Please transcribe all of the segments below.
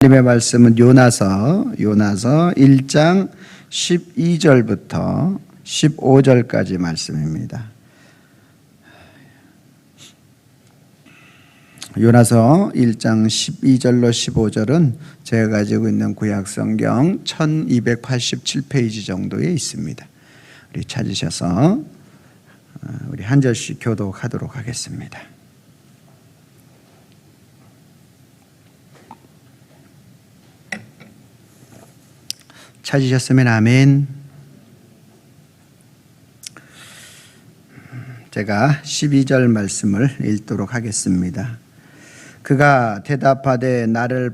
하나님의 말씀은 요나서 1장 12절부터 15절까지 말씀입니다. 요나서 1장 12절로 15절은 제가 가지고 있는 구약성경 1287페이지 정도에 있습니다. 우리 찾으셔서 우리 한 절씩 교독하도록 하겠습니다. 찾으셨으면 아멘. 제가 12절 말씀을 읽도록 하겠습니다. 그가 대답하되 나를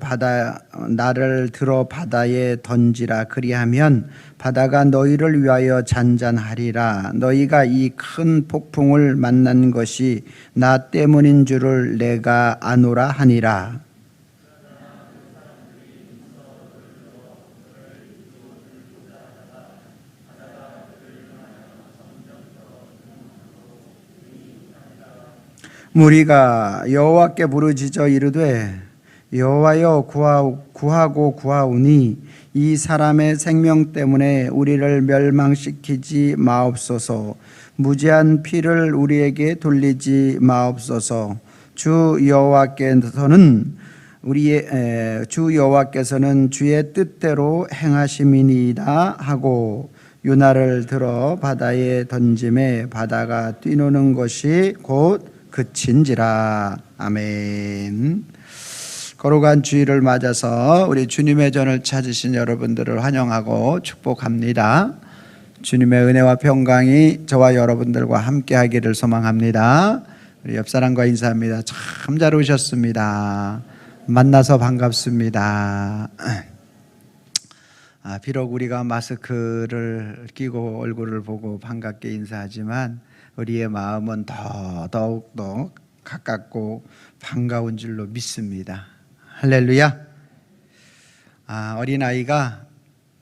들어 바다에 던지라. 그리하면 바다가 너희를 위하여 잔잔하리라. 너희가 이 큰 폭풍을 만난 것이 나 때문인 줄을 내가 아노라 하니라. 무리가 여호와께 부르짖어 이르되 여호와여 구하고 구하오니 이 사람의 생명 때문에 우리를 멸망시키지 마옵소서. 무죄한 피를 우리에게 돌리지 마옵소서. 주 여호와께서는 주의 뜻대로 행하심이니이다 하고 요나를 들어 바다에 던짐에 바다가 뛰노는 것이 곧 그친지라. 아멘. 거룩한 주일을 맞아서 우리 주님의 전을 찾으신 여러분들을 환영하고 축복합니다. 주님의 은혜와 평강이 저와 여러분들과 함께 하기를 소망합니다. 우리 옆사람과 인사합니다. 참 잘 오셨습니다. 만나서 반갑습니다. 비록 우리가 마스크를 끼고 얼굴을 보고 반갑게 인사하지만 우리의 마음은 더욱더 가깝고 반가운 줄로 믿습니다. 할렐루야. 어린아이가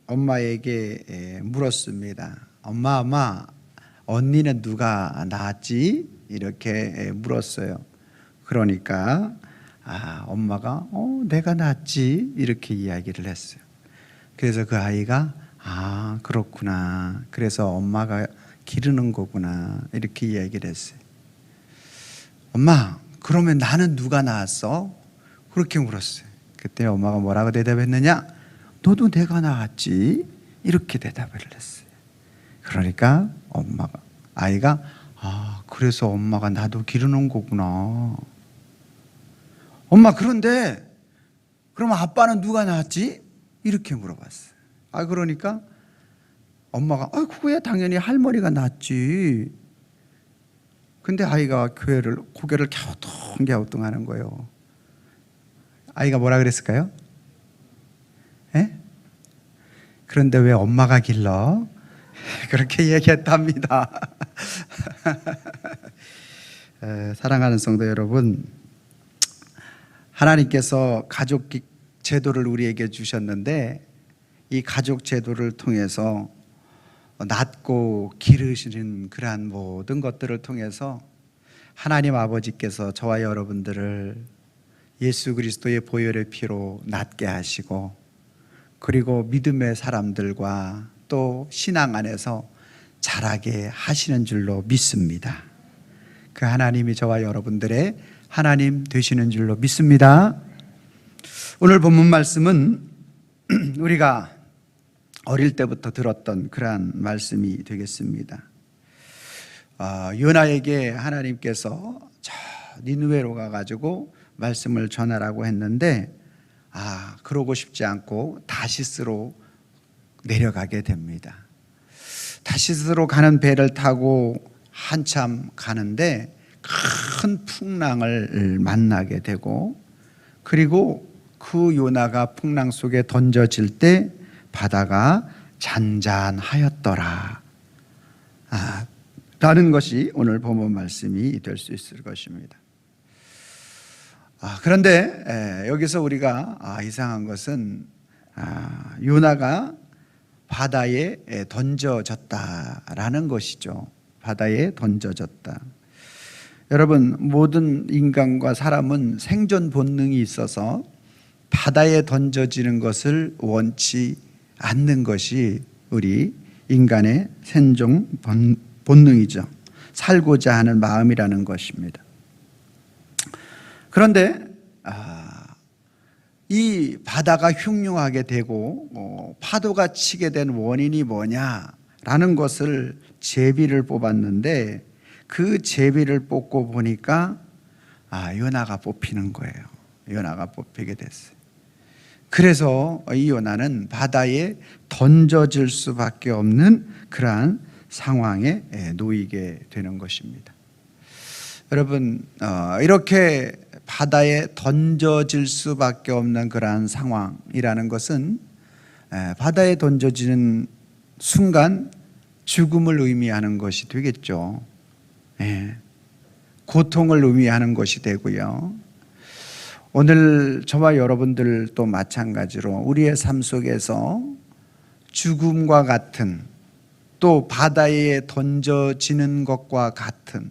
엄마에게 물었습니다. 엄마, 언니는 누가 낳았지? 이렇게 물었어요. 그러니까 엄마가 내가 낳았지? 이렇게 이야기를 했어요. 그래서 그 아이가 그렇구나. 그래서 엄마가 기르는 거구나. 이렇게 이야기를 했어요. 엄마, 그러면 나는 누가 낳았어? 그렇게 물었어요. 그때 엄마가 뭐라고 대답했느냐? 너도 내가 낳았지? 이렇게 대답을 했어요. 그러니까 아이가 그래서 엄마가 나도 기르는 거구나. 엄마, 그런데 그럼 아빠는 누가 낳았지? 이렇게 물어봤어요. 그러니까 엄마가 그거야 당연히 할머니가 낳았지. 근데 아이가 고개를 갸우뚱 하는 거예요. 아이가 뭐라 그랬을까요? 그런데 왜 엄마가 길러? 그렇게 얘기했답니다. 사랑하는 성도 여러분, 하나님께서 가족 제도를 우리에게 주셨는데 이 가족 제도를 통해서 낳고 기르시는 그러한 모든 것들을 통해서 하나님 아버지께서 저와 여러분들을 예수 그리스도의 보혈의 피로 낫게 하시고 그리고 믿음의 사람들과 또 신앙 안에서 자라게 하시는 줄로 믿습니다. 그 하나님이 저와 여러분들의 하나님 되시는 줄로 믿습니다. 오늘 본문 말씀은 우리가 어릴 때부터 들었던 그러한 말씀이 되겠습니다. 요나에게 하나님께서 니느웨로 가가지고 말씀을 전하라고 했는데 그러고 싶지 않고 다시스로 내려가게 됩니다. 다시스로 가는 배를 타고 한참 가는데 큰 풍랑을 만나게 되고 그리고 그 요나가 풍랑 속에 던져질 때 바다가 잔잔하였더라 라는 것이 오늘 본문 말씀이 될 수 있을 것입니다. 그런데 여기서 우리가 이상한 것은 요나가 바다에 던져졌다라는 것이죠. 바다에 던져졌다. 여러분, 모든 인간과 사람은 생존 본능이 있어서 바다에 던져지는 것을 원치 않는 것이 우리 인간의 생존 본능이죠. 살고자 하는 마음이라는 것입니다. 그런데 이 바다가 흉흉하게 되고 파도가 치게 된 원인이 뭐냐라는 것을 제비를 뽑았는데, 그 제비를 뽑고 보니까 요나가 뽑히는 거예요. 요나가 뽑히게 됐어요. 그래서 이 요나는 바다에 던져질 수밖에 없는 그러한 상황에 놓이게 되는 것입니다. 여러분, 이렇게 바다에 던져질 수밖에 없는 그러한 상황이라는 것은 바다에 던져지는 순간 죽음을 의미하는 것이 되겠죠. 고통을 의미하는 것이 되고요. 오늘 저와 여러분들도 마찬가지로 우리의 삶 속에서 죽음과 같은, 또 바다에 던져지는 것과 같은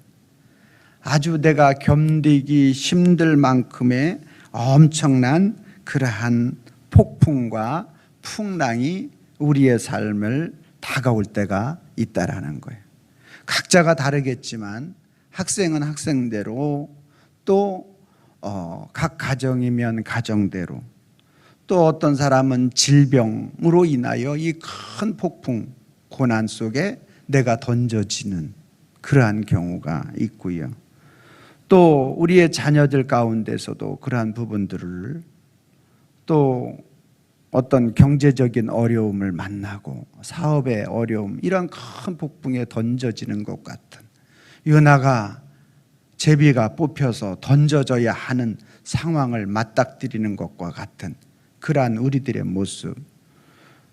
아주 내가 견디기 힘들 만큼의 엄청난 그러한 폭풍과 풍랑이 우리의 삶을 다가올 때가 있다라는 거예요. 각자가 다르겠지만 학생은 학생대로, 또 각 가정이면 가정대로, 또 어떤 사람은 질병으로 인하여 이 큰 폭풍, 고난 속에 내가 던져지는 그러한 경우가 있고요. 또 우리의 자녀들 가운데서도 그러한 부분들을, 또 어떤 경제적인 어려움을 만나고 사업의 어려움, 이런 큰 폭풍에 던져지는 것 같은, 요나가 제비가 뽑혀서 던져져야 하는 상황을 맞닥뜨리는 것과 같은 그러한 우리들의 모습,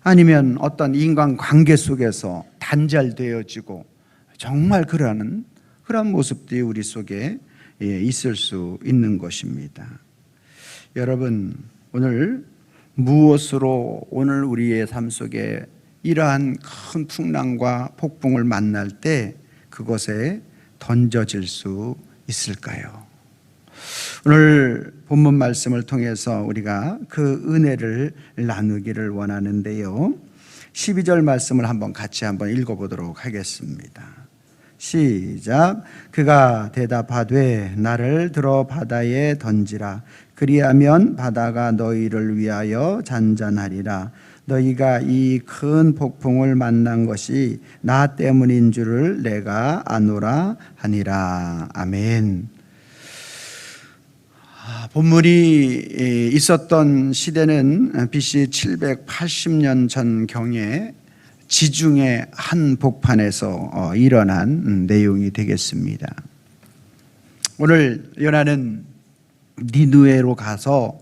아니면 어떤 인간관계 속에서 단절되어지고 정말 그러한 모습들이 우리 속에 있을 수 있는 것입니다. 여러분, 오늘 무엇으로 오늘 우리의 삶 속에 이러한 큰 풍랑과 폭풍을 만날 때 그것에 던져질 수 있을까요? 오늘 본문 말씀을 통해서 우리가 그 은혜를 나누기를 원하는데요. 12절 말씀을 같이 한번 읽어보도록 하겠습니다. 시작. 그가 대답하되 나를 들어 바다에 던지라. 그리하면 바다가 너희를 위하여 잔잔하리라. 너희가 이 큰 폭풍을 만난 것이 나 때문인 줄을 내가 아노라 하니라. 아멘. 본문이 있었던 시대는 BC 780년 전경에 지중해 한 복판에서 일어난 내용이 되겠습니다. 오늘 요나는 니느웨로 가서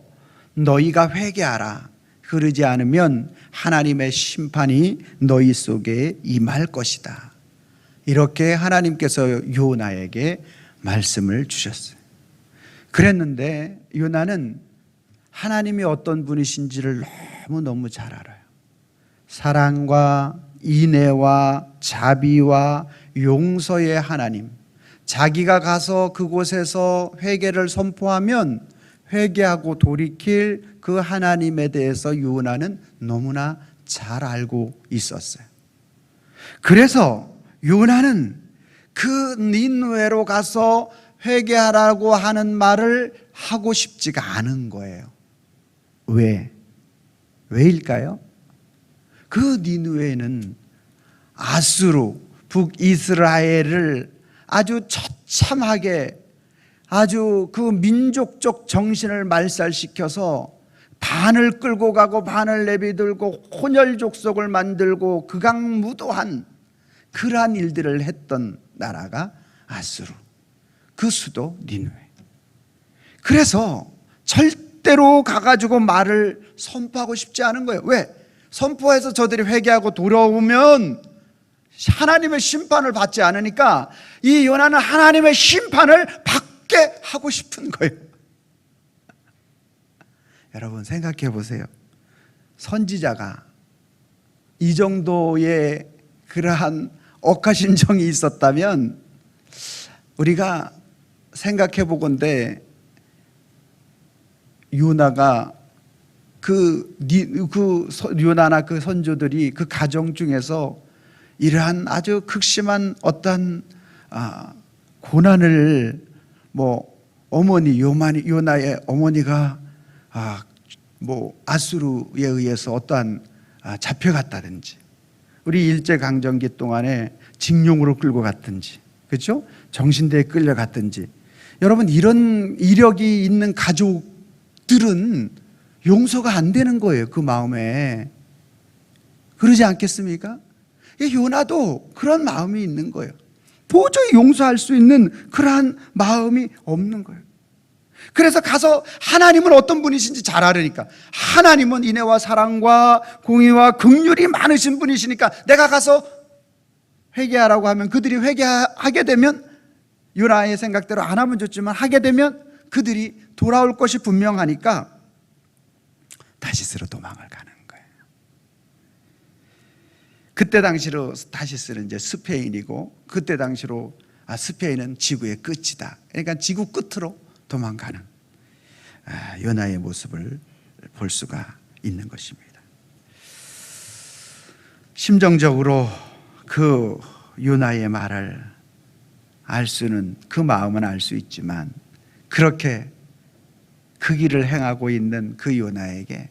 너희가 회개하라. 그러지 않으면 하나님의 심판이 너희 속에 임할 것이다. 이렇게 하나님께서 요나에게 말씀을 주셨어요. 그랬는데 요나는 하나님이 어떤 분이신지를 너무 잘 알아요. 사랑과 인애와 자비와 용서의 하나님, 자기가 가서 그곳에서 회개를 선포하면 회개하고 돌이킬 그 하나님에 대해서 요나는 너무나 잘 알고 있었어요. 그래서 요나는 그 니느웨로 가서 회개하라고 하는 말을 하고 싶지가 않은 거예요. 왜일까요? 그 니느웨는 아수르, 북이스라엘을 아주 처참하게, 아주 그 민족적 정신을 말살시켜서 반을 끌고 가고 반을 내비들고 혼혈 족속을 만들고 극악무도한 그러한 일들을 했던 나라가 아수르, 그 수도 니느웨. 그래서 절대로 가가지고 말을 선포하고 싶지 않은 거예요. 왜? 선포해서 저들이 회개하고 돌아오면 하나님의 심판을 받지 않으니까 이 요나는 하나님의 심판을 받게 하고 싶은 거예요. 여러분 생각해 보세요. 선지자가 이 정도의 그러한 억하신 정이 있었다면 우리가 생각해 보건대 요나가 요나나 그 선조들이 그 가정 중에서 이러한 아주 극심한 어떤 고난을 요나의 어머니가 아수르에 의해서 어떠한 잡혀갔다든지, 우리 일제강점기 동안에 징용으로 끌고 갔든지, 그렇죠? 정신대에 끌려갔든지, 여러분 이런 이력이 있는 가족들은 용서가 안 되는 거예요. 그 마음에. 그러지 않겠습니까? 요나도 그런 마음이 있는 거예요. 도저히 용서할 수 있는 그러한 마음이 없는 거예요. 그래서 가서 하나님은 어떤 분이신지 잘 알으니까, 하나님은 인애와 사랑과 공의와 긍휼이 많으신 분이시니까 내가 가서 회개하라고 하면 그들이 회개하게 되면, 요나의 생각대로 안 하면 좋지만 하게 되면 그들이 돌아올 것이 분명하니까 다시스로 도망을 가는 거예요. 그때 당시로 다시스는 이제 스페인이고, 그때 당시로 스페인은 지구의 끝이다. 그러니까 지구 끝으로 도망가는 요나의 모습을 볼 수가 있는 것입니다. 심정적으로 그 요나의 말을 알 수는, 그 마음은 알 수 있지만, 그렇게 그 길을 행하고 있는 그 요나에게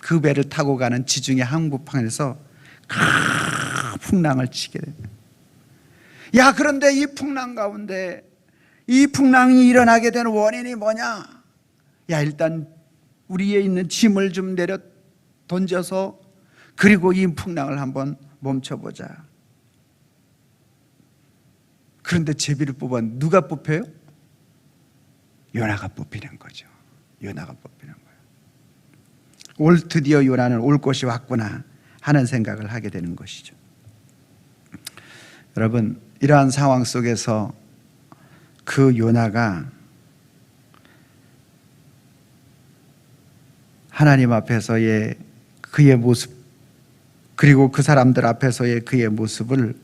그 배를 타고 가는 지중해 항구판에서 풍랑을 치게 됩니다. 그런데 이 풍랑 가운데, 이 풍랑이 일어나게 된 원인이 뭐냐? 일단 우리에 있는 짐을 좀 내려 던져서, 그리고 이 풍랑을 한번 멈춰보자. 그런데 제비를 뽑아 누가 뽑혀요? 요나가 뽑히는 거죠. 요나가 뽑히는 거예요. 드디어 요나는 올 곳이 왔구나 하는 생각을 하게 되는 것이죠. 여러분, 이러한 상황 속에서 그 요나가 하나님 앞에서의 그의 모습, 그리고 그 사람들 앞에서의 그의 모습을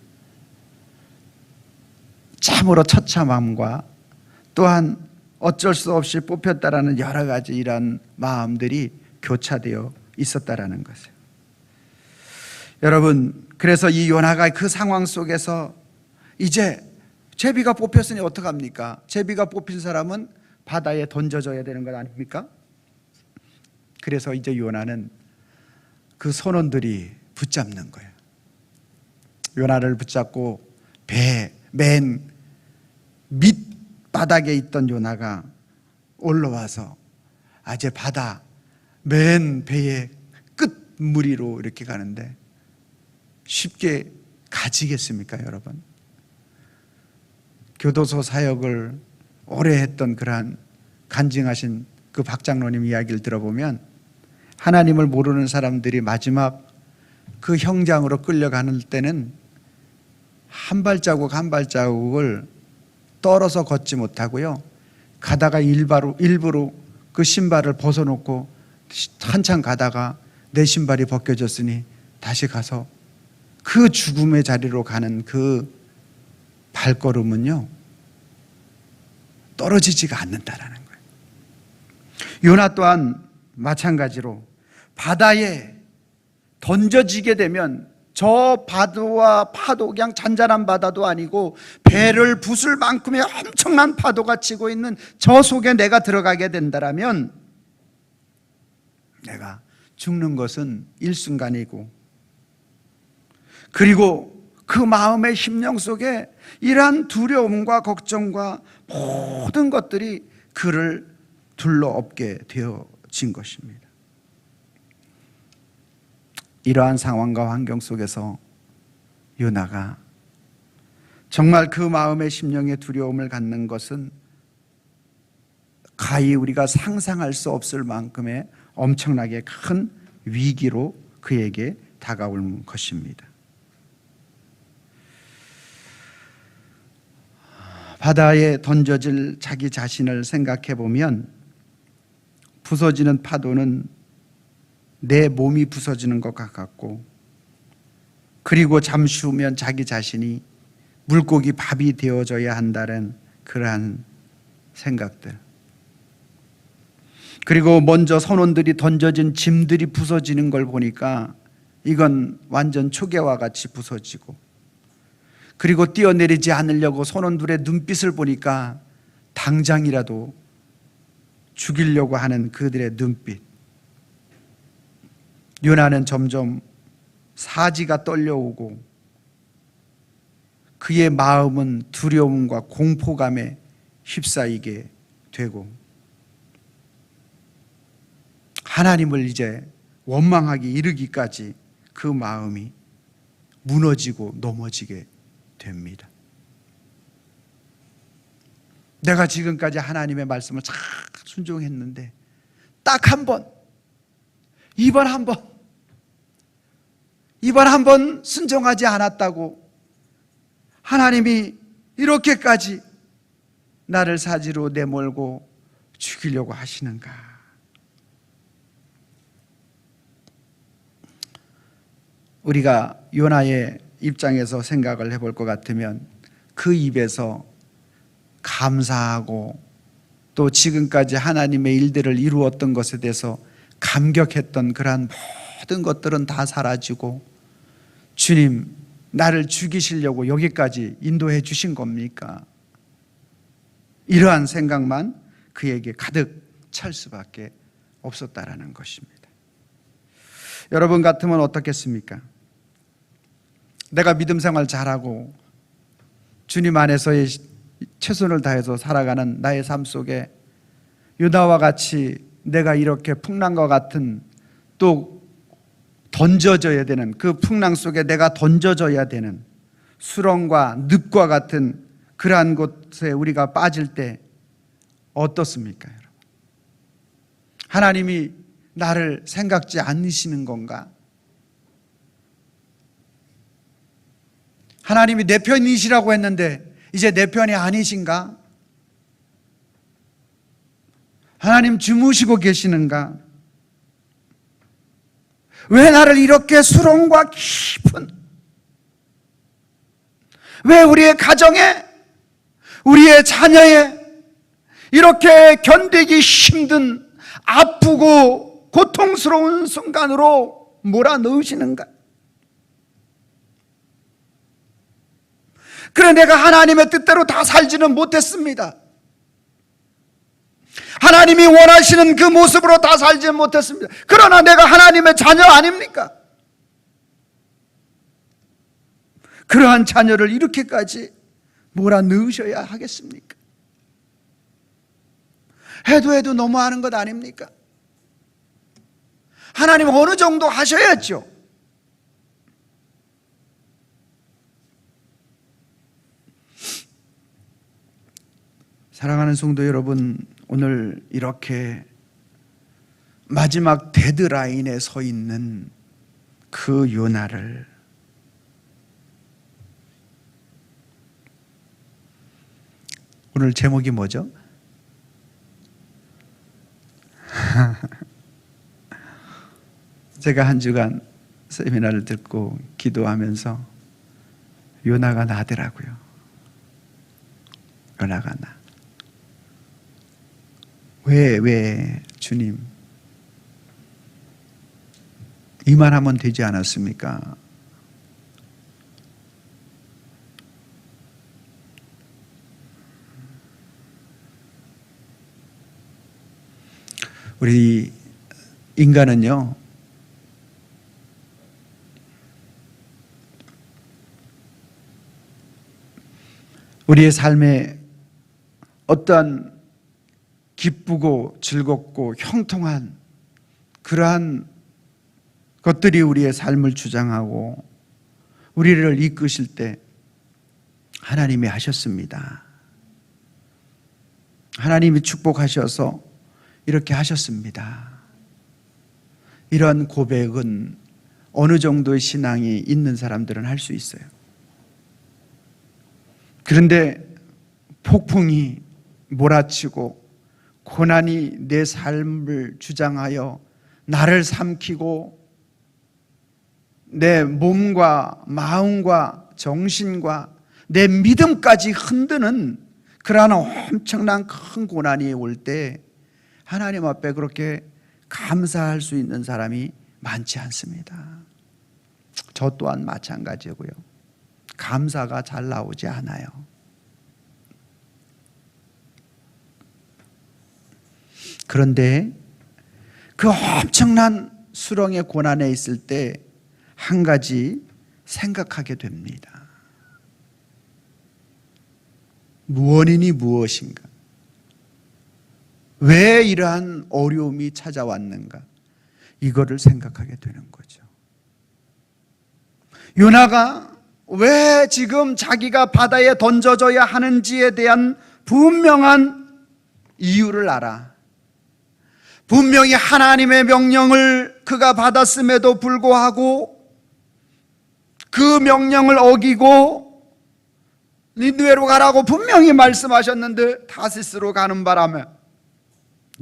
참으로 처참함과, 또한 어쩔 수 없이 뽑혔다라는 여러 가지 이런 마음들이 교차되어 있었다라는 것이에요. 여러분, 그래서 이 요나가 그 상황 속에서 이제 제비가 뽑혔으니 어떡합니까? 제비가 뽑힌 사람은 바다에 던져져야 되는 것 아닙니까? 그래서 이제 요나는 그 선원들이 붙잡는 거예요. 요나를 붙잡고 배 맨 밑바닥에 있던 요나가 올라와서 이제 바다 맨 배의 끝무리로 이렇게 가는데 쉽게 가지겠습니까, 여러분? 교도소 사역을 오래 했던 그러한 간증하신 그 박장로님 이야기를 들어보면, 하나님을 모르는 사람들이 마지막 그 형장으로 끌려가는 때는 한 발자국 한 발자국을 떨어서 걷지 못하고요, 가다가 일부러 그 신발을 벗어놓고 한참 가다가 내 신발이 벗겨졌으니 다시 가서 그 죽음의 자리로 가는 그 발걸음은요, 떨어지지가 않는다라는 거예요. 요나 또한 마찬가지로 바다에 던져지게 되면, 저 파도와 파도, 그냥 잔잔한 바다도 아니고 배를 부술 만큼의 엄청난 파도가 치고 있는 저 속에 내가 들어가게 된다라면 내가 죽는 것은 일순간이고, 그리고 그 마음의 심령 속에 이러한 두려움과 걱정과 모든 것들이 그를 둘러엎게 되어진 것입니다. 이러한 상황과 환경 속에서 요나가 정말 그 마음의 심령의 두려움을 갖는 것은 가히 우리가 상상할 수 없을 만큼의 엄청나게 큰 위기로 그에게 다가올 것입니다. 바다에 던져질 자기 자신을 생각해 보면, 부서지는 파도는 내 몸이 부서지는 것 같고, 그리고 잠시 후면 자기 자신이 물고기 밥이 되어져야 한다는 그러한 생각들. 그리고 먼저 선원들이 던져진 짐들이 부서지는 걸 보니까 이건 완전 초계와 같이 부서지고, 그리고 뛰어내리지 않으려고 선원들의 눈빛을 보니까 당장이라도 죽이려고 하는 그들의 눈빛. 요나는 점점 사지가 떨려오고 그의 마음은 두려움과 공포감에 휩싸이게 되고 하나님을 이제 원망하기 이르기까지 그 마음이 무너지고 넘어지게 됩니다. 내가 지금까지 하나님의 말씀을 잘 순종했는데 딱 한 번, 이번 한 번 순종하지 않았다고 하나님이 이렇게까지 나를 사지로 내몰고 죽이려고 하시는가? 우리가 요나의 입장에서 생각을 해볼 것 같으면 그 입에서 감사하고 또 지금까지 하나님의 일들을 이루었던 것에 대해서 감격했던 그러한 모든 것들은 다 사라지고, 주님, 나를 죽이시려고 여기까지 인도해 주신 겁니까? 이러한 생각만 그에게 가득 찰 수밖에 없었다라는 것입니다. 여러분 같으면 어떻겠습니까? 내가 믿음 생활 잘하고 주님 안에서의 최선을 다해서 살아가는 나의 삶 속에 요나와 같이 내가 이렇게 풍랑과 같은, 또 던져져야 되는, 그 풍랑 속에 내가 던져져야 되는 수렁과 늪과 같은 그러한 곳에 우리가 빠질 때 어떻습니까, 여러분? 하나님이 나를 생각지 않으시는 건가? 하나님이 내 편이시라고 했는데 이제 내 편이 아니신가? 하나님 주무시고 계시는가? 왜 나를 이렇게 수렁과 깊은, 왜 우리의 가정에, 우리의 자녀에 이렇게 견디기 힘든 아프고 고통스러운 순간으로 몰아넣으시는가? 그래, 내가 하나님의 뜻대로 다 살지는 못했습니다. 하나님이 원하시는 그 모습으로 다 살지는 못했습니다. 그러나 내가 하나님의 자녀 아닙니까? 그러한 자녀를 이렇게까지 몰아넣으셔야 하겠습니까? 해도 너무하는 것 아닙니까? 하나님 어느 정도 하셔야죠. 사랑하는 성도 여러분, 오늘 이렇게 마지막 데드라인에 서 있는 그 요나를 오늘 제목이 뭐죠? 제가 한 주간 세미나를 듣고 기도하면서 요나가 나더라고요. 요나가 나. 왜 주님, 이만하면 되지 않았습니까? 우리 인간은요, 우리의 삶에 어떠한 기쁘고 즐겁고 형통한 그러한 것들이 우리의 삶을 주장하고 우리를 이끄실 때 하나님이 하셨습니다. 하나님이 축복하셔서 이렇게 하셨습니다. 이런 고백은 어느 정도의 신앙이 있는 사람들은 할 수 있어요. 그런데 폭풍이 몰아치고 고난이 내 삶을 주장하여 나를 삼키고 내 몸과 마음과 정신과 내 믿음까지 흔드는 그러한 엄청난 큰 고난이 올 때 하나님 앞에 그렇게 감사할 수 있는 사람이 많지 않습니다. 저 또한 마찬가지고요. 감사가 잘 나오지 않아요. 그런데 그 엄청난 수렁의 고난에 있을 때 한 가지 생각하게 됩니다. 원인이 무엇인가? 왜 이러한 어려움이 찾아왔는가? 이거를 생각하게 되는 거죠. 요나가 왜 지금 자기가 바다에 던져져야 하는지에 대한 분명한 이유를 알아. 분명히 하나님의 명령을 그가 받았음에도 불구하고 그 명령을 어기고 니느웨로 가라고 분명히 말씀하셨는데 타시스로 가는 바람에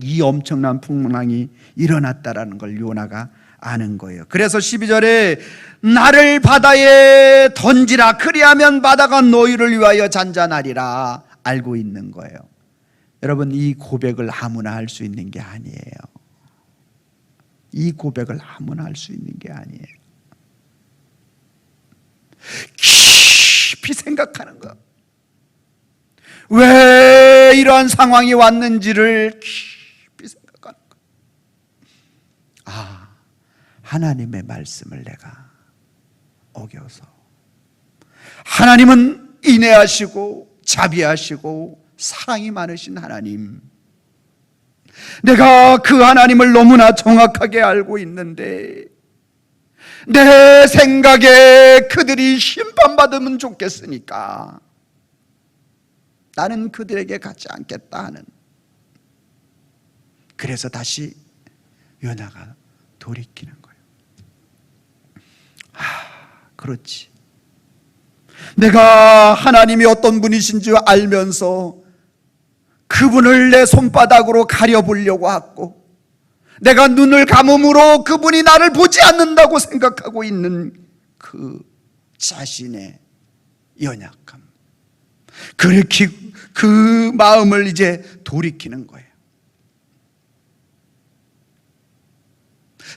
이 엄청난 풍랑이 일어났다라는 걸 요나가 아는 거예요. 그래서 12절에 나를 바다에 던지라 그리하면 바다가 너희를 위하여 잔잔하리라 알고 있는 거예요. 여러분, 이 고백을 아무나 할 수 있는 게 아니에요. 이 고백을 아무나 할 수 있는 게 아니에요. 깊이 생각하는 거. 왜 이러한 상황이 왔는지를 깊이 생각하는 거. 아, 하나님의 말씀을 내가 어겨서, 하나님은 인애하시고 자비하시고 사랑이 많으신 하나님, 내가 그 하나님을 너무나 정확하게 알고 있는데 내 생각에 그들이 심판받으면 좋겠으니까 나는 그들에게 가지 않겠다 하는, 그래서 다시 요나가 돌이키는 거예요. 그렇지, 내가 하나님이 어떤 분이신 줄 알면서 그분을 내 손바닥으로 가려보려고 하고 내가 눈을 감음으로 그분이 나를 보지 않는다고 생각하고 있는 그 자신의 연약함, 그렇게 그 마음을 이제 돌이키는 거예요.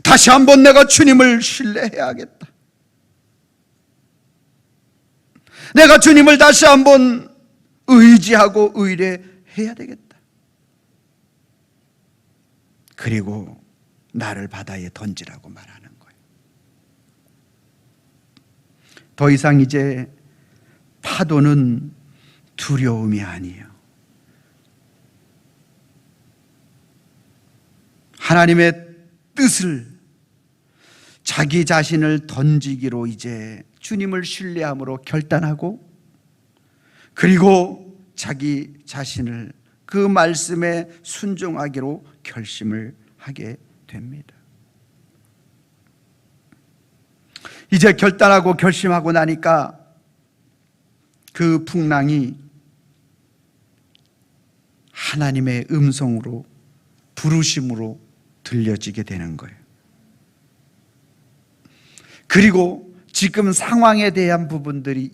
다시 한번 내가 주님을 신뢰해야겠다. 내가 주님을 다시 한번 의지하고 의뢰해야 되겠다. 그리고 나를 바다에 던지라고 말하는 거예요. 더 이상 이제 파도는 두려움이 아니에요. 하나님의 뜻을, 자기 자신을 던지기로 이제 주님을 신뢰함으로 결단하고, 그리고 자기 자신을 그 말씀에 순종하기로 결심을 하게 됩니다. 이제 결단하고 결심하고 나니까 그 풍랑이 하나님의 음성으로, 부르심으로 들려지게 되는 거예요. 그리고 지금 상황에 대한 부분들이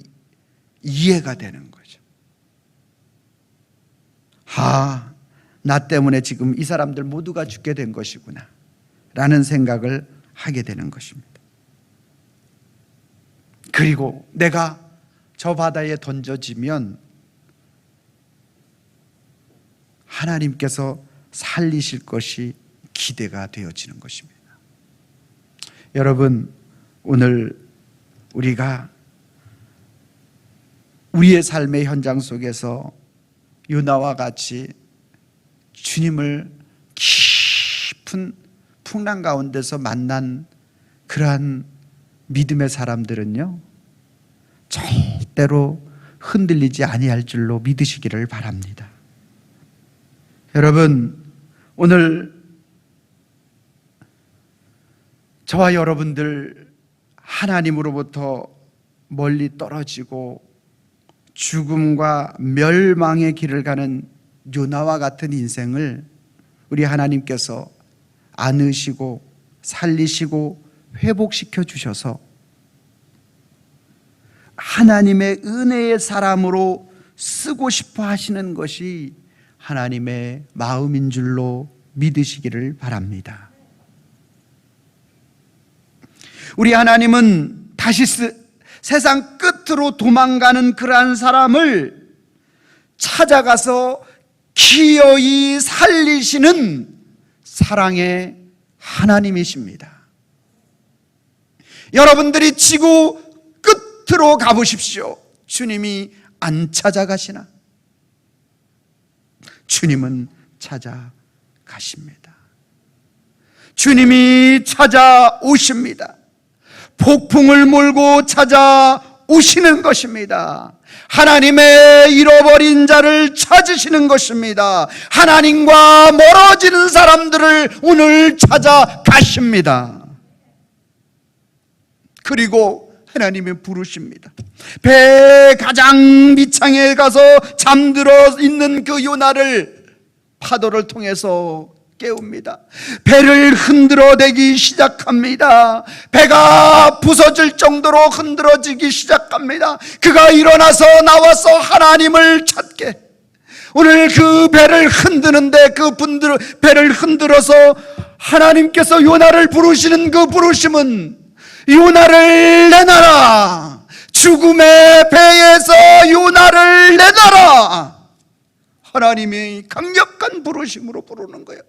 이해가 되는 거죠. 나 때문에 지금 이 사람들 모두가 죽게 된 것이구나 라는 생각을 하게 되는 것입니다. 그리고 내가 저 바다에 던져지면 하나님께서 살리실 것이 기대가 되어지는 것입니다. 여러분, 오늘 우리가 우리의 삶의 현장 속에서 요나와 같이 주님을 깊은 풍랑 가운데서 만난 그러한 믿음의 사람들은요, 절대로 흔들리지 아니할 줄로 믿으시기를 바랍니다. 여러분, 오늘 저와 여러분들 하나님으로부터 멀리 떨어지고 죽음과 멸망의 길을 가는 요나와 같은 인생을 우리 하나님께서 안으시고 살리시고 회복시켜 주셔서 하나님의 은혜의 사람으로 쓰고 싶어 하시는 것이 하나님의 마음인 줄로 믿으시기를 바랍니다. 우리 하나님은 다시 세상 끝으로 도망가는 그러한 사람을 찾아가서 기어이 살리시는 사랑의 하나님이십니다. 여러분들이 지구 끝으로 가보십시오. 주님이 안 찾아가시나? 주님은 찾아가십니다. 주님이 찾아오십니다. 폭풍을 몰고 찾아오시는 것입니다. 하나님의 잃어버린 자를 찾으시는 것입니다. 하나님과 멀어지는 사람들을 오늘 찾아가십니다. 그리고 하나님이 부르십니다. 배 가장 밑창에 가서 잠들어 있는 그 요나를 파도를 통해서 깨웁니다. 배를 흔들어대기 시작합니다. 배가 부서질 정도로 흔들어지기 시작합니다. 그가 일어나서 나와서 하나님을 찾게. 오늘 그 배를 흔드는데 배를 흔들어서 하나님께서 요나를 부르시는 그 부르심은 요나를 내놔라. 죽음의 배에서 요나를 내놔라. 하나님이 강력한 부르심으로 부르는 거예요.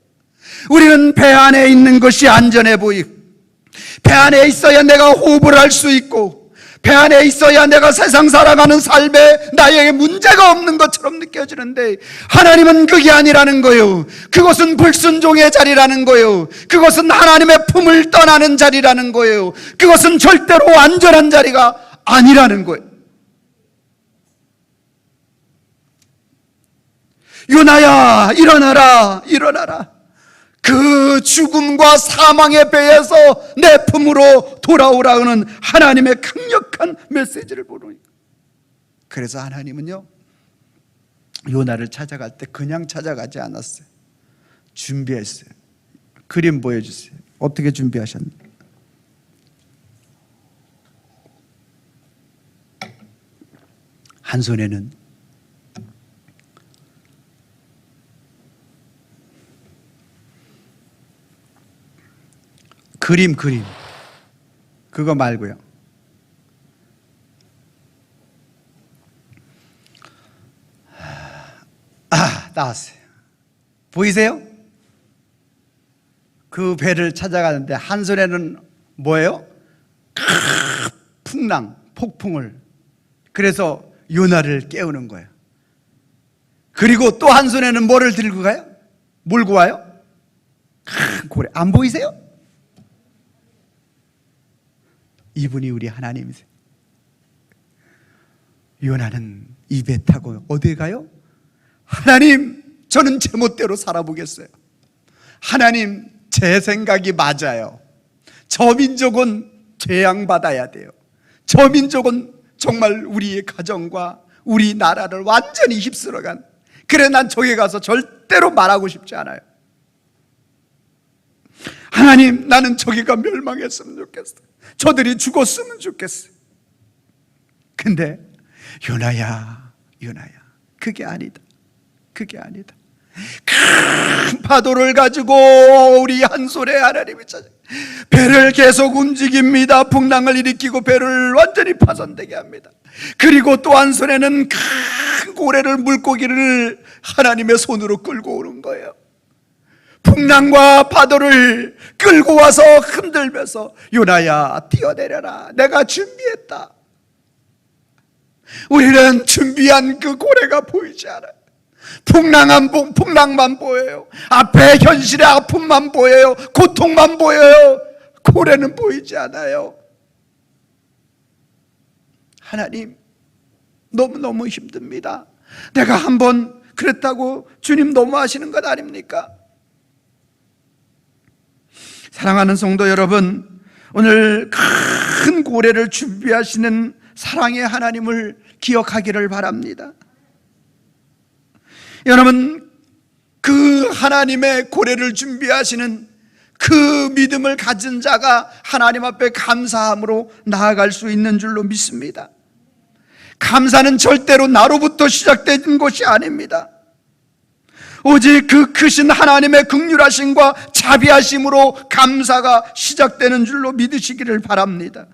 우리는 배 안에 있는 것이 안전해 보이고, 배 안에 있어야 내가 호흡을 할 수 있고, 배 안에 있어야 내가 세상 살아가는 삶에 나에게 문제가 없는 것처럼 느껴지는데, 하나님은 그게 아니라는 거예요. 그것은 불순종의 자리라는 거예요. 그것은 하나님의 품을 떠나는 자리라는 거예요. 그것은 절대로 안전한 자리가 아니라는 거예요. 요나야, 일어나라, 일어나라. 그 죽음과 사망의 배에서 내 품으로 돌아오라는 하나님의 강력한 메시지를 보는. 그래서 하나님은요, 요나를 찾아갈 때 그냥 찾아가지 않았어요. 준비했어요. 그림 보여주세요. 어떻게 준비하셨나요? 한 손에는 그림 그거 말고요. 나왔어요. 보이세요? 그 배를 찾아가는데 한 손에는 뭐예요? 풍랑, 폭풍을. 그래서 요나를 깨우는 거예요. 그리고 또 한 손에는 뭐를 들고 가요? 몰고 와요? 고래. 안 보이세요? 이분이 우리 하나님이세요. 요나는 이 배 타고 어디에 가요? 하나님, 저는 제멋대로 살아보겠어요. 하나님, 제 생각이 맞아요. 저 민족은 죄양받아야 돼요. 저 민족은 정말 우리의 가정과 우리 나라를 완전히 휩쓸어간, 그래 난 저기 가서 절대로 말하고 싶지 않아요. 하나님, 나는 저기가 멸망했으면 좋겠어요. 저들이 죽었으면 좋겠어요. 근데 요나야, 그게 아니다. 그게 아니다. 큰 파도를 가지고 우리 한 손에 하나님이 찾아 배를 계속 움직입니다. 풍랑을 일으키고 배를 완전히 파손되게 합니다. 그리고 또 한 손에는 큰 고래를, 물고기를 하나님의 손으로 끌고 오는 거예요. 풍랑과 파도를 끌고 와서 흔들면서 요나야, 뛰어내려라. 내가 준비했다. 우리는 준비한 그 고래가 보이지 않아요. 풍랑만 보여요. 앞에 현실의 아픔만 보여요. 고통만 보여요. 고래는 보이지 않아요. 하나님, 너무너무 힘듭니다. 내가 한번 그랬다고 주님 너무하시는 것 아닙니까? 사랑하는 성도 여러분, 오늘 큰 고래를 준비하시는 사랑의 하나님을 기억하기를 바랍니다. 여러분, 그 하나님의 고래를 준비하시는 그 믿음을 가진 자가 하나님 앞에 감사함으로 나아갈 수 있는 줄로 믿습니다. 감사는 절대로 나로부터 시작된 것이 아닙니다. 오직 그 크신 하나님의 긍휼하심과 자비하심으로 감사가 시작되는 줄로 믿으시기를 바랍니다.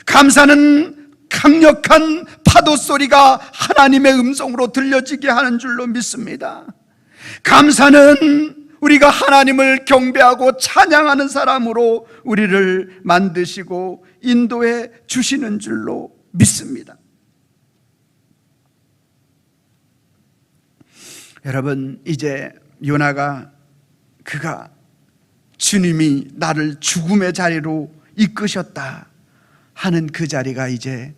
감사는 강력한 파도 소리가 하나님의 음성으로 들려지게 하는 줄로 믿습니다. 감사는 우리가 하나님을 경배하고 찬양하는 사람으로 우리를 만드시고 인도해 주시는 줄로 믿습니다. 여러분, 이제 요나가 그가 주님이 나를 죽음의 자리로 이끄셨다 하는 그 자리가 이제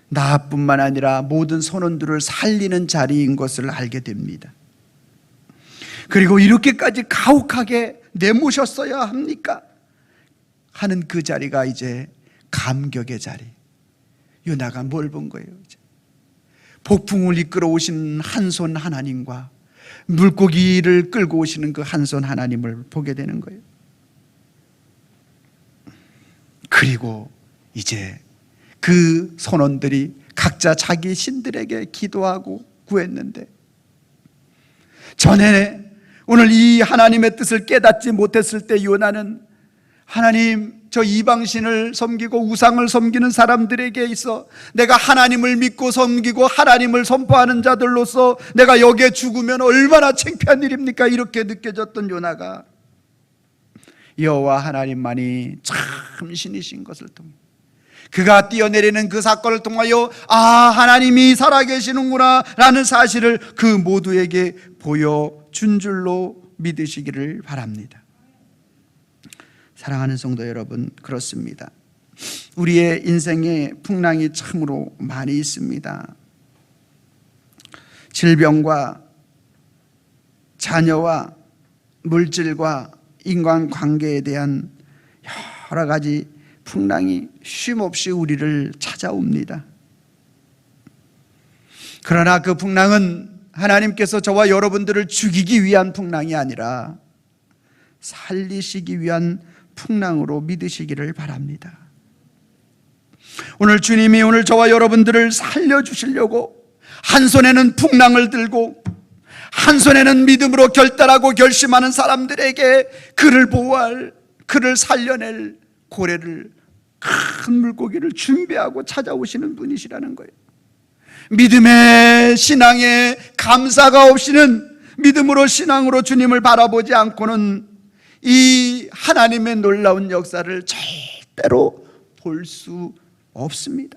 나뿐만 아니라 모든 선원들을 살리는 자리인 것을 알게 됩니다. 그리고 이렇게까지 가혹하게 내모셨어야 합니까? 하는 그 자리가 이제 감격의 자리. 요나가 뭘 본 거예요? 이제 폭풍을 이끌어 오신 한 손 하나님과 물고기를 끌고 오시는 그 한 손 하나님을 보게 되는 거예요. 그리고 이제 그 선원들이 각자 자기 신들에게 기도하고 구했는데, 전에 오늘 이 하나님의 뜻을 깨닫지 못했을 때 요나는 하나님, 저 이방신을 섬기고 우상을 섬기는 사람들에게 있어 내가 하나님을 믿고 섬기고 하나님을 선포하는 자들로서 내가 여기에 죽으면 얼마나 창피한 일입니까? 이렇게 느껴졌던 요나가 여호와 하나님만이 참 신이신 것을 통해 그가 뛰어내리는 그 사건을 통하여 하나님이 살아계시는구나 라는 사실을 그 모두에게 보여준 줄로 믿으시기를 바랍니다. 사랑하는 성도 여러분, 그렇습니다. 우리의 인생에 풍랑이 참으로 많이 있습니다. 질병과 자녀와 물질과 인간관계에 대한 여러 가지 풍랑이 쉼없이 우리를 찾아옵니다. 그러나 그 풍랑은 하나님께서 저와 여러분들을 죽이기 위한 풍랑이 아니라 살리시기 위한 풍랑으로 믿으시기를 바랍니다. 오늘 주님이 오늘 저와 여러분들을 살려주시려고 한 손에는 풍랑을 들고 한 손에는 믿음으로 결단하고 결심하는 사람들에게 그를 보호할, 그를 살려낼 고래를, 큰 물고기를 준비하고 찾아오시는 분이시라는 거예요. 믿음의 신앙에 감사가 없이는, 믿음으로 신앙으로 주님을 바라보지 않고는 이 하나님의 놀라운 역사를 절대로 볼 수 없습니다.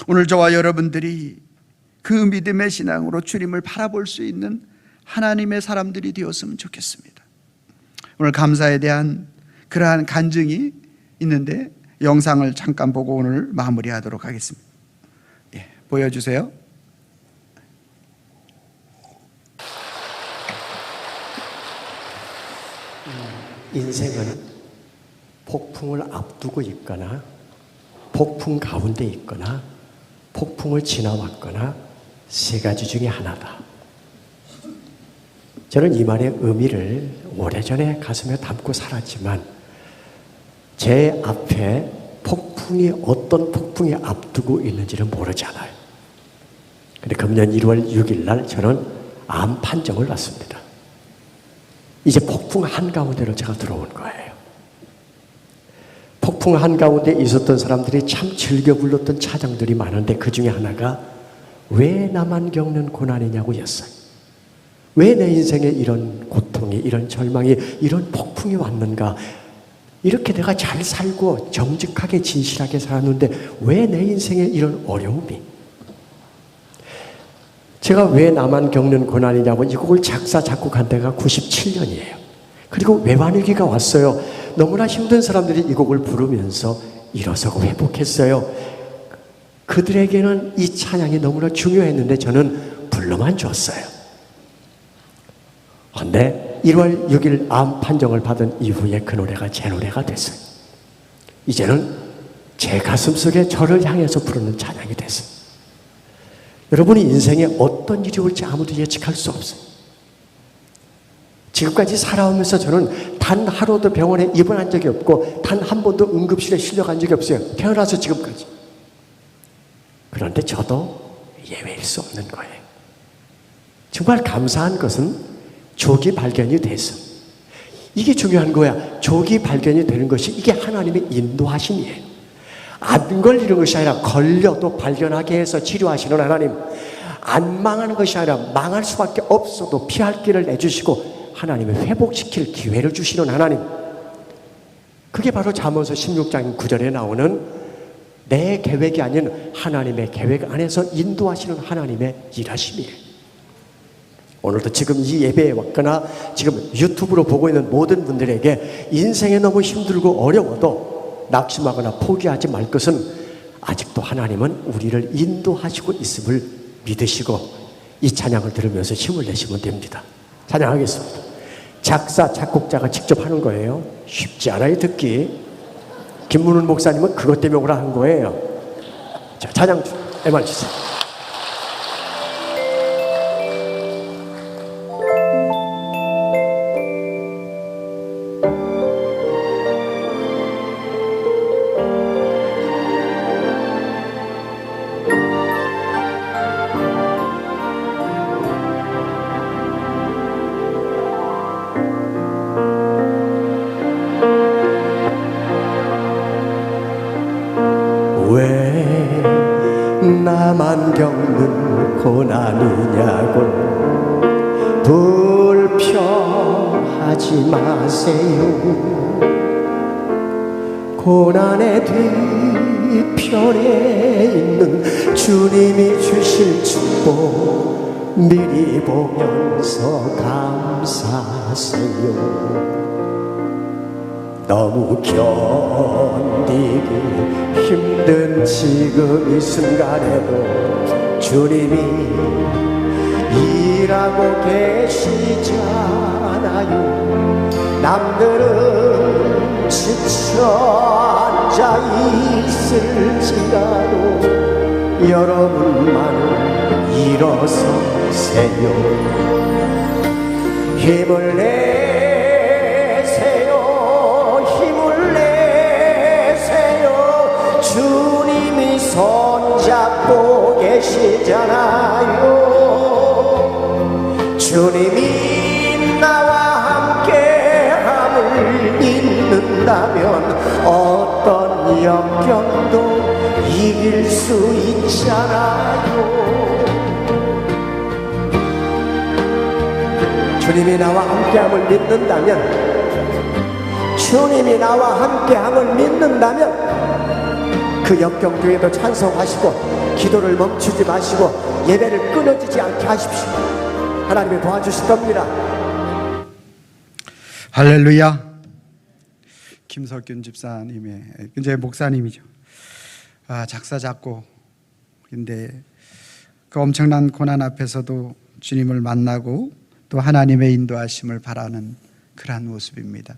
오늘 저와 여러분들이 그 믿음의 신앙으로 주님을 바라볼 수 있는 하나님의 사람들이 되었으면 좋겠습니다. 오늘 감사에 대한 그러한 간증이 있는데 영상을 잠깐 보고 오늘 마무리하도록 하겠습니다. 보여주세요. 인생은 폭풍을 앞두고 있거나 폭풍 가운데 있거나 폭풍을 지나왔거나 세 가지 중에 하나다. 저는 이 말의 의미를 오래전에 가슴에 담고 살았지만 제 앞에 폭풍이 어떤 폭풍이 앞두고 있는지를 모르잖아요. 근데 금년 1월 6일 날 저는 암 판정을 받습니다. 이제 폭풍 한가운데로 제가 들어온 거예요. 폭풍 한가운데 있었던 사람들이 참 즐겨 불렀던 찬양들이 많은데 그 중에 하나가 왜 나만 겪는 고난이냐고 였어요. 왜 내 인생에 이런 고통이, 이런 절망이, 이런 폭풍이 왔는가. 이렇게 내가 잘 살고 정직하게 진실하게 살았는데 왜 내 인생에 이런 어려움이. 제가 왜 나만 겪는 고난이냐고 이 곡을 작사 작곡한 데가 97년이에요. 그리고 외환위기가 왔어요. 너무나 힘든 사람들이 이 곡을 부르면서 일어서고 회복했어요. 그들에게는 이 찬양이 너무나 중요했는데 저는 불러만 줬어요. 그런데 1월 6일 암 판정을 받은 이후에 그 노래가 제 노래가 됐어요. 이제는 제 가슴속에 저를 향해서 부르는 찬양이 됐어요. 여러분이 인생에 어떤 일이 올지 아무도 예측할 수 없어요. 지금까지 살아오면서 저는 단 하루도 병원에 입원한 적이 없고 단 한 번도 응급실에 실려간 적이 없어요. 태어나서 지금까지. 그런데 저도 예외일 수 없는 거예요. 정말 감사한 것은 조기 발견이 돼서 이게 중요한 거야. 조기 발견이 되는 것이 이게 하나님의 인도하심이에요. 안 걸리는 것이 아니라 걸려도 발견하게 해서 치료하시는 하나님, 안 망하는 것이 아니라 망할 수밖에 없어도 피할 길을 내주시고 하나님의 회복시킬 기회를 주시는 하나님, 그게 바로 잠언서 16장 9절에 나오는 내 계획이 아닌 하나님의 계획 안에서 인도하시는 하나님의 일하심이에요. 오늘도 지금 이 예배에 왔거나 지금 유튜브로 보고 있는 모든 분들에게 인생에 너무 힘들고 어려워도 낙심하거나 포기하지 말 것은 아직도 하나님은 우리를 인도하시고 있음을 믿으시고 이 찬양을 들으면서 힘을 내시면 됩니다. 찬양하겠습니다. 작사 작곡자가 직접 하는 거예요. 쉽지 않아요 듣기. 김문훈 목사님은 그것 때문에 오라 한 거예요. 자, 찬양 MR 주세요. 왜 나만 겪는 고난이냐고 불평하지 마세요. 고난의 뒤편에 있는 주님이 주실 축복 미리 보면서 감사하세요. 너무 견디기 힘든 지금 이 순간에도 주님이 일하고 계시잖아요. 남들은 지쳐 앉아 있을지라도 여러분만 일어서세요. 힘을 내세요. 주님이 손잡고 계시잖아요. 주님이 나와 함께함을 믿는다면 어떤 역경도 이길 수 있잖아요. 주님이 나와 함께함을 믿는다면, 주님이 나와 함께함을 믿는다면 그 역경 중에도 찬송하시고 기도를 멈추지 마시고 예배를 끊어지지 않게 하십시오. 하나님이 도와주실 겁니다. 할렐루야. 김석균 집사님의 이제 목사님이죠. 작사 작곡인데 그 엄청난 고난 앞에서도 주님을 만나고 또 하나님의 인도하심을 바라는 그러한 모습입니다.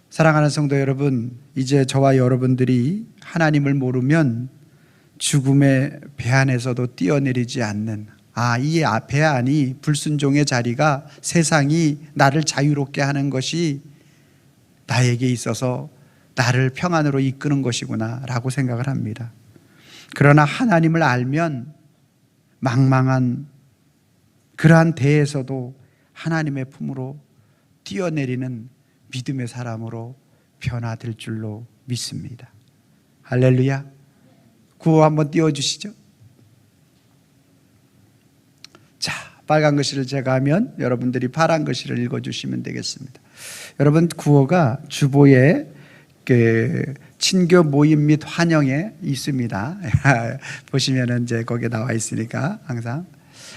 사랑하는 성도 여러분, 이제 저와 여러분들이 하나님을 모르면 죽음의 배 안에서도 뛰어내리지 않는, 이 배 안이 불순종의 자리가 세상이 나를 자유롭게 하는 것이 나에게 있어서 나를 평안으로 이끄는 것이구나 라고 생각을 합니다. 그러나 하나님을 알면 망망한 그러한 대에서도 하나님의 품으로 뛰어내리는 믿음의 사람으로 변화될 줄로 믿습니다. 할렐루야. 구호 한번 띄워주시죠. 자, 빨간 글씨를 제가 하면 여러분들이 파란 글씨를 읽어주시면 되겠습니다. 여러분, 구호가 주보에 친교 모임 및 환영에 있습니다. 보시면은 이제 거기에 나와 있으니까 항상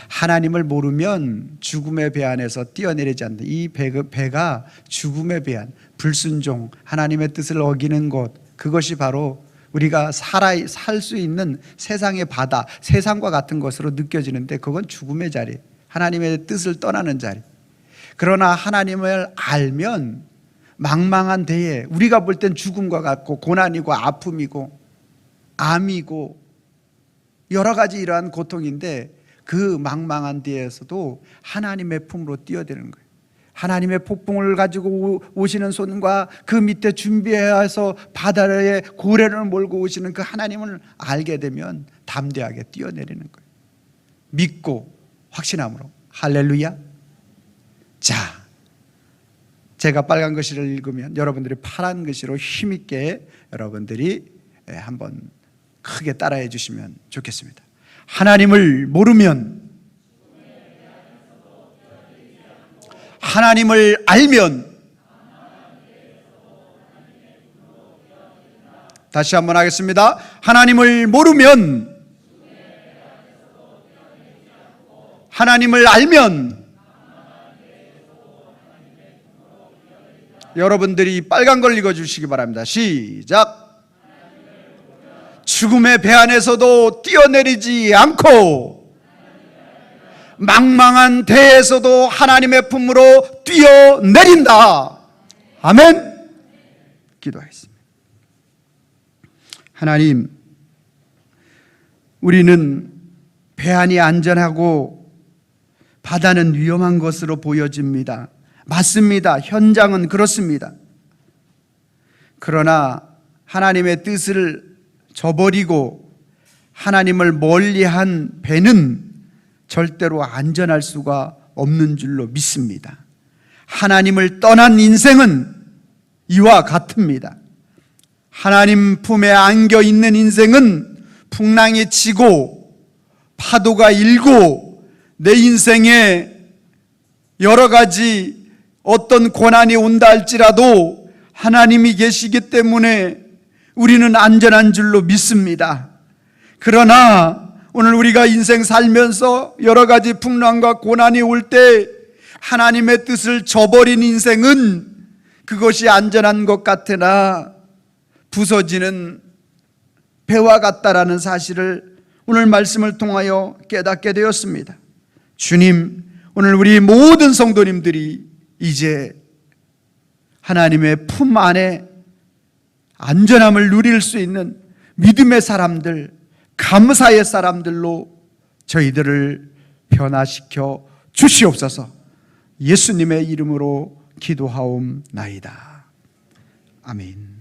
하나님을 모르면 죽음의 배 안에서 뛰어내리지 않는다. 이 배가 죽음의 배 안, 불순종, 하나님의 뜻을 어기는 것, 그것이 바로 우리가 살 수 있는 세상의 바다, 세상과 같은 것으로 느껴지는데 그건 죽음의 자리, 하나님의 뜻을 떠나는 자리. 그러나 하나님을 알면 망망한 대에 우리가 볼 땐 죽음과 같고 고난이고 아픔이고 암이고 여러 가지 이러한 고통인데 그 망망한 데에서도 하나님의 품으로 뛰어드는 거예요. 하나님의 폭풍을 가지고 오시는 손과 그 밑에 준비해서 바다에 고래를 몰고 오시는 그 하나님을 알게 되면 담대하게 뛰어내리는 거예요. 믿고 확신함으로 할렐루야. 자, 제가 빨간 글씨를 읽으면 여러분들이 파란 글씨로 힘있게 여러분들이 한번 크게 따라해 주시면 좋겠습니다. 하나님을 모르면, 하나님을 알면, 다시 한번 하겠습니다. 하나님을 모르면, 하나님을 알면, 여러분들이 빨간 걸 읽어주시기 바랍니다. 시작. 죽음의 배 안에서도 뛰어내리지 않고 망망한 대에서도 하나님의 품으로 뛰어내린다. 아멘. 기도하겠습니다. 하나님, 우리는 배 안이 안전하고 바다는 위험한 것으로 보여집니다. 맞습니다. 현장은 그렇습니다. 그러나 하나님의 뜻을 저버리고 하나님을 멀리한 배는 절대로 안전할 수가 없는 줄로 믿습니다. 하나님을 떠난 인생은 이와 같습니다. 하나님 품에 안겨 있는 인생은 풍랑이 치고 파도가 일고 내 인생에 여러 가지 어떤 고난이 온다 할지라도 하나님이 계시기 때문에 우리는 안전한 줄로 믿습니다. 그러나 오늘 우리가 인생 살면서 여러 가지 풍랑과 고난이 올 때 하나님의 뜻을 저버린 인생은 그것이 안전한 것 같으나 부서지는 배와 같다라는 사실을 오늘 말씀을 통하여 깨닫게 되었습니다. 주님, 오늘 우리 모든 성도님들이 이제 하나님의 품 안에 안전함을 누릴 수 있는 믿음의 사람들, 감사의 사람들로 저희들을 변화시켜 주시옵소서. 예수님의 이름으로 기도하옵나이다. 아멘.